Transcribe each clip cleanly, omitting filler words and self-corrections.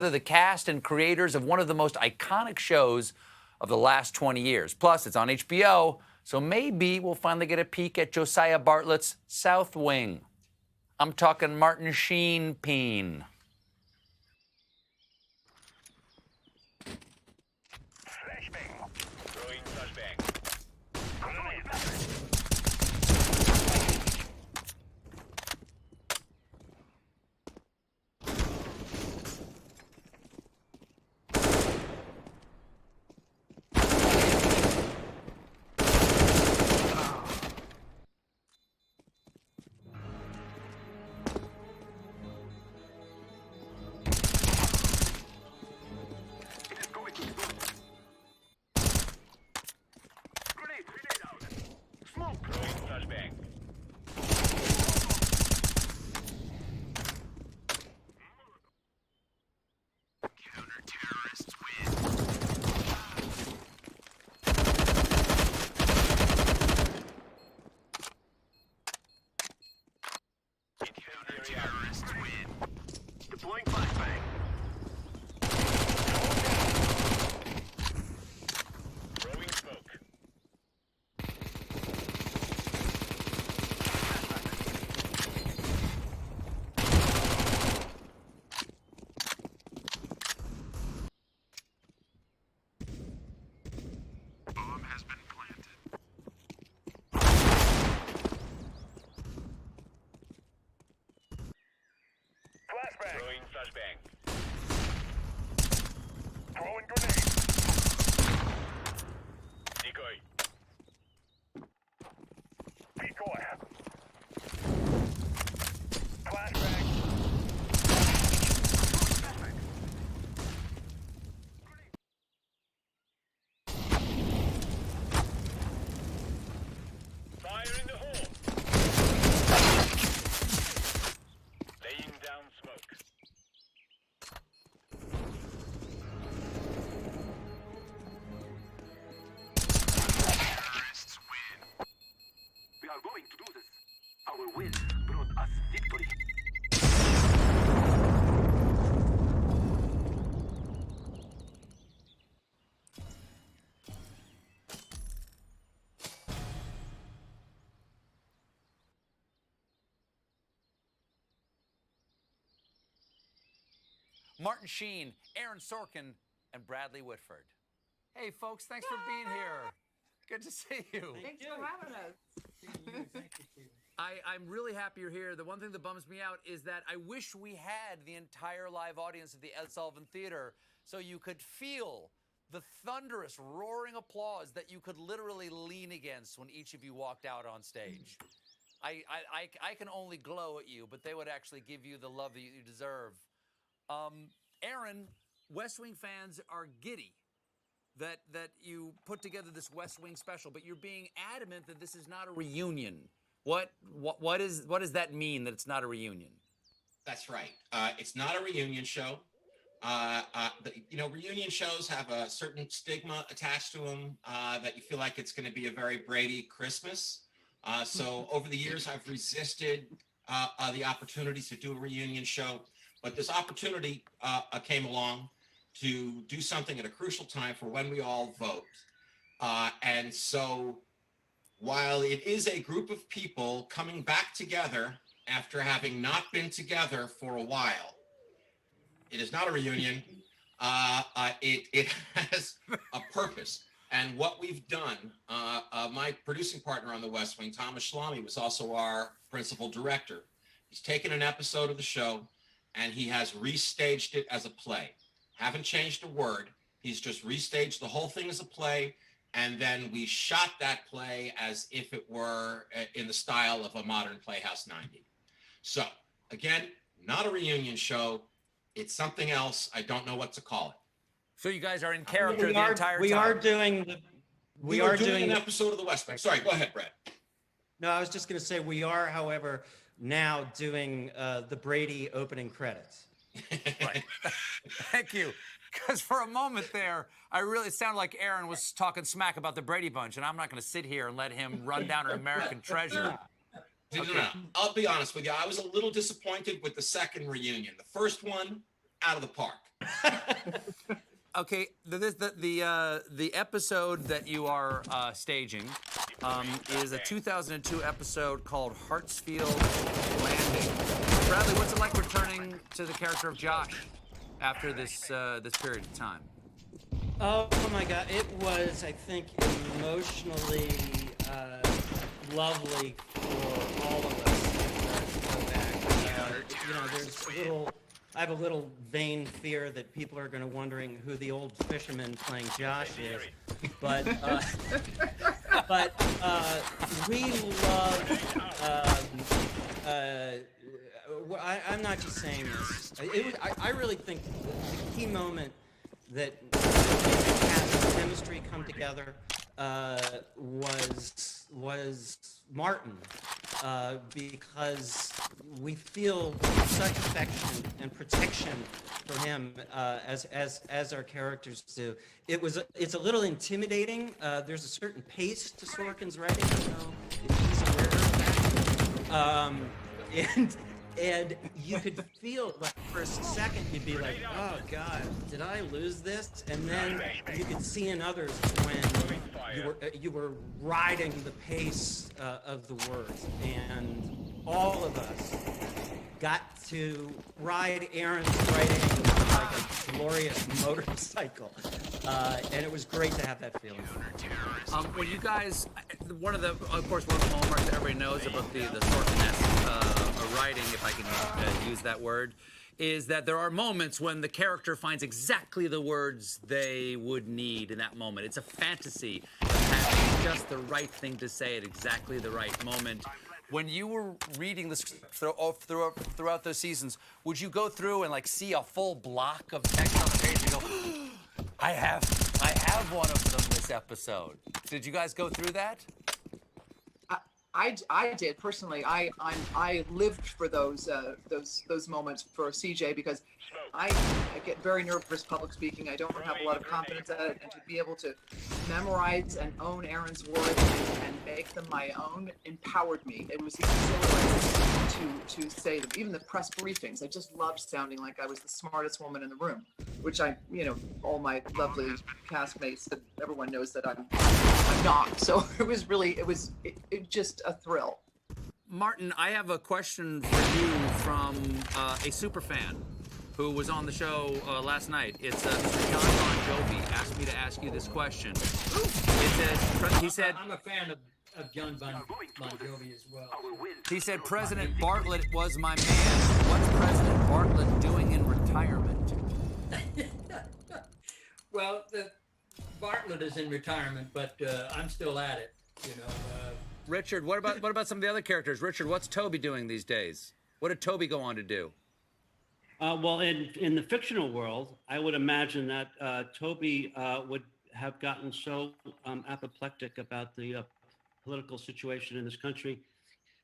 They're the cast and creators of one of the most iconic shows of the last 20 years. Plus, it's on HBO, so maybe we'll finally get a peek at Josiah Bartlett's South Wing. I'm talking Martin Sheen Peen. Deploying flashbang. Throwing smoke. Bomb has been planted. Flashbang. Throwing flashbang. Throwing grenade. Decoy. Decoy. Flashbang. Fire in the hole. Laying down smoke. Terrorists win. We are going to do this. Our win brought us victory. Martin Sheen, Aaron Sorkin, and Bradley Whitford. Hey, folks, thanks for being here. Good to see you. Thanks for having us. I'm really happy you're here. The one thing that bums me out is that I wish we had the entire live audience at the Ed Sullivan Theater so you could feel the thunderous, roaring applause that you could literally lean against when each of you walked out on stage. I can only glow at you, but they would actually give you the love that you deserve. Aaron, West Wing fans are giddy that you put together this West Wing special, but you're being adamant that this is not a reunion. What does that mean, that it's not a reunion? That's right. It's not a reunion show. Reunion shows have a certain stigma attached to them that you feel like it's going to be a very Brady Christmas. So over the years, I've resisted the opportunity to do a reunion show. But this opportunity came along to do something at a crucial time for when we all vote. And so while it is a group of people coming back together after having not been together for a while, it is not a reunion. It has a purpose. And what we've done, my producing partner on the West Wing, Thomas Schlamy, was also our principal director. He's taken an episode of the show and he has restaged it as a play. Haven't changed a word. He's just restaged the whole thing as a play, and then we shot that play as if it were in the style of a modern Playhouse 90. So, again, not a reunion show. It's something else. I don't know what to call it. So you guys are in character the entire time. We are doing an episode of the West Wing. Sorry, go ahead, Brad. No, I was just going to say we are, however, now doing the Brady opening credits. Right. Thank you. Because for a moment there, it sounded like Aaron was talking smack about the Brady Bunch, and I'm not going to sit here and let him run down an American treasure. No. I'll be honest with you. I was a little disappointed with the second reunion. The first one, out of the park. Okay, the episode that you are staging is a 2002 episode called Hartsfield Landing. Bradley, what's it like returning to the character of Josh after this this period of time? Oh my God! It was, I think, emotionally lovely for all of us to go back. There's a little. I have a little vain fear that people are going to wondering who the old fisherman playing Josh is, but we love. I'm not just saying this. I really think the key moment that had chemistry come together was Martin, because we feel such affection and protection for him as our characters do. It's a little intimidating. There's a certain pace to Sorkin's writing. I don't know if he's aware of that. And you could feel, like, for a second, you'd be like, oh God, did I lose this? And then you could see in others when you were riding the pace of the words. And all of us got to ride Aaron's writing like a glorious motorcycle. And it was great to have that feeling. When you guys, one of the hallmarks that everybody knows about the Sorkin-esque writing, if I can use that word, is that there are moments when the character finds exactly the words they would need in that moment. It's a fantasy of having just the right thing to say at exactly the right moment. When you were reading the script throughout those seasons, would you go through and, like, see a full block of text on the page and go, I have one of them this episode? Did you guys go through that? I did personally. I lived for those moments for CJ, because I get very nervous public speaking. I don't have a lot of confidence at it, and to be able to memorize and own Aaron's words and make them my own empowered me. It was exhilarating to say them. Even the press briefings, I just loved sounding like I was the smartest woman in the room, which all my lovely castmates, everyone knows that I'm not. So it was just a thrill. Martin, I have a question for you from a super fan who was on the show last night. It's Mr. John Bon Jovi asked me to ask you this question. He said, I'm a fan of John Bon Jovi as well. He said, President Bartlett was my man. What's President Bartlett doing in retirement? Well, Bartlett is in retirement, but I'm still at it. Richard, what about some of the other characters? Richard, what's Toby doing these days? What did Toby go on to do? Well, in the fictional world, I would imagine that Toby would have gotten so apoplectic about the political situation in this country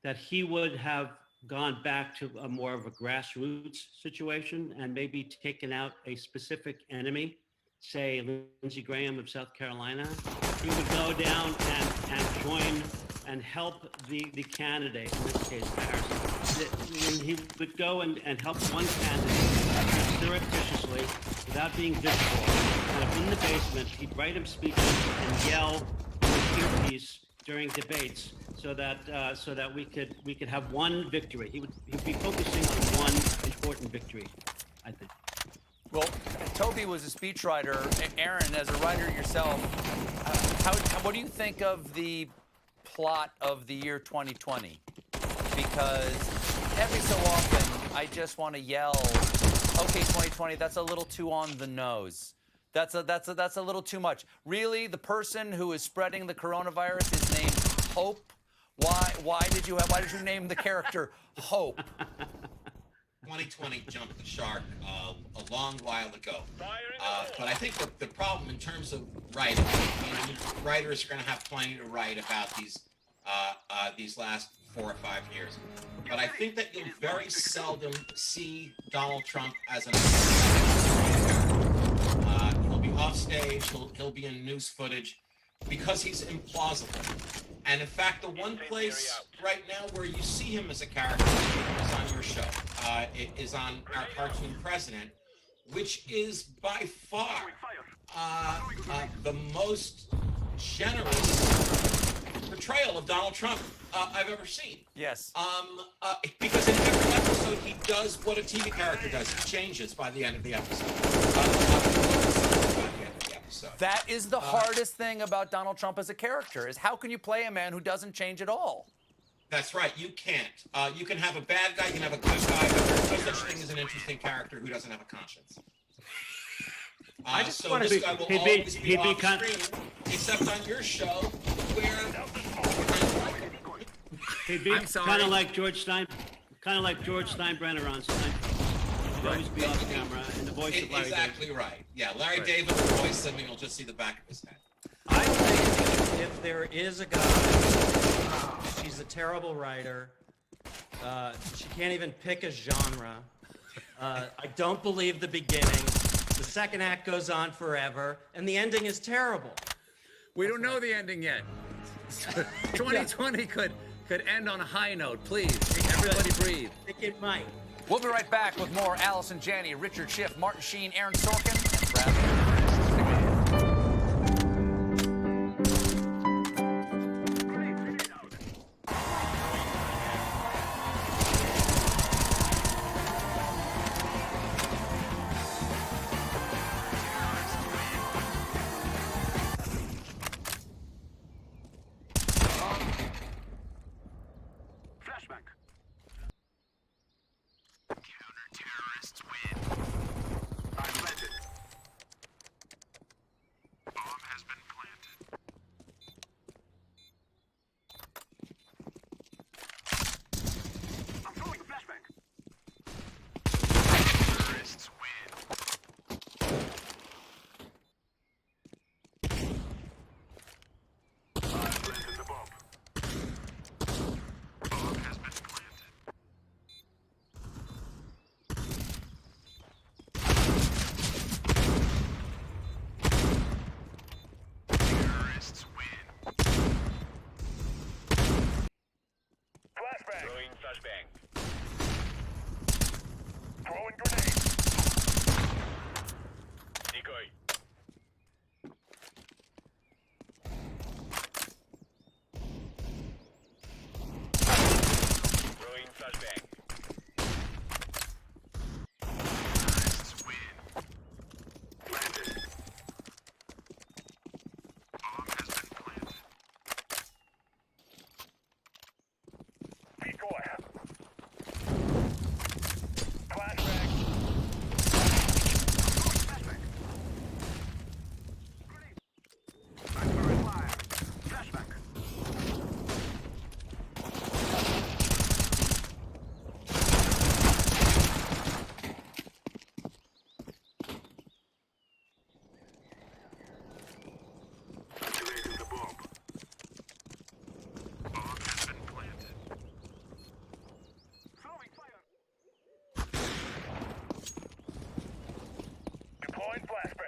that he would have gone back to a more of a grassroots situation and maybe taken out a specific enemy, say Lindsey Graham of South Carolina. He would go down and join and help the candidate, in this case Harrison. He would go and help one candidate surreptitiously without being visible. Kind of in the basement, he'd write him speeches and yell in his earpiece during debates, so that we could have one victory. He'd be focusing on one important victory, I think. Well, Toby was a speechwriter. Aaron, as a writer yourself, what do you think of the plot of the year 2020? Because every so often, I just want to yell, okay, 2020, that's a little too on the nose. That's a little too much. Really, the person who is spreading the coronavirus is named Hope? Why did you name the character Hope? 2020 jumped the shark a long while ago. But I think the problem in terms of writing, writers are going to have plenty to write about these last 4 or 5 years. But I think that you'll very seldom see Donald Trump as an he'll be off stage, he'll be in news footage, because he's implausible. And in fact, the one place right now where you see him as a character is on your show. It is on our cartoon president, which is by far the most generous portrayal of Donald Trump I've ever seen. Yes. Because in every episode he does what a TV character does. He changes by the end of the episode. By the end of the episode. That is the hardest thing about Donald Trump as a character, is how can you play a man who doesn't change at all? That's right. You can't. You can have a bad guy, you can have a good guy, but there's no such thing as an interesting character who doesn't have a conscience. I just so wanna this be- guy will he'd be- always be he'd be off con- screen, except on your show, where He'd be I'm sorry. kind of like George Steinbrenner on Seinfeld. He'd always be off camera, and the voice of Larry exactly David. right. Yeah, Larry David will voice him, and you'll just see the back of his head. I think if there is a guy, she's a terrible writer. She can't even pick a genre. I don't believe the beginning. The second act goes on forever, and the ending is terrible. We don't know the ending yet. 2020 could end on a high note. Please, everybody breathe. I think it might. We'll be right back with more Allison Janney, Richard Schiff, Martin Sheen, Aaron Sorkin, and Bradley. Flashback. Counter-terrorists win. I'm planted. Bomb has been planted. I'm throwing a flashback. Terrorists win. I planted the bomb. Bomb has been planted. Terrorists win. Flashbang. Throwing flashbang. Throwing grenade. Decoy. Throwing flashbang. Terrorists win. Planted. Bomb has been planted. Decoy. Flashbang. Flashbang. Grenade. I'm throwing fire. Flashback. Activating the bomb. Bomb has been planted. Throwing fire. Deploying flashbang.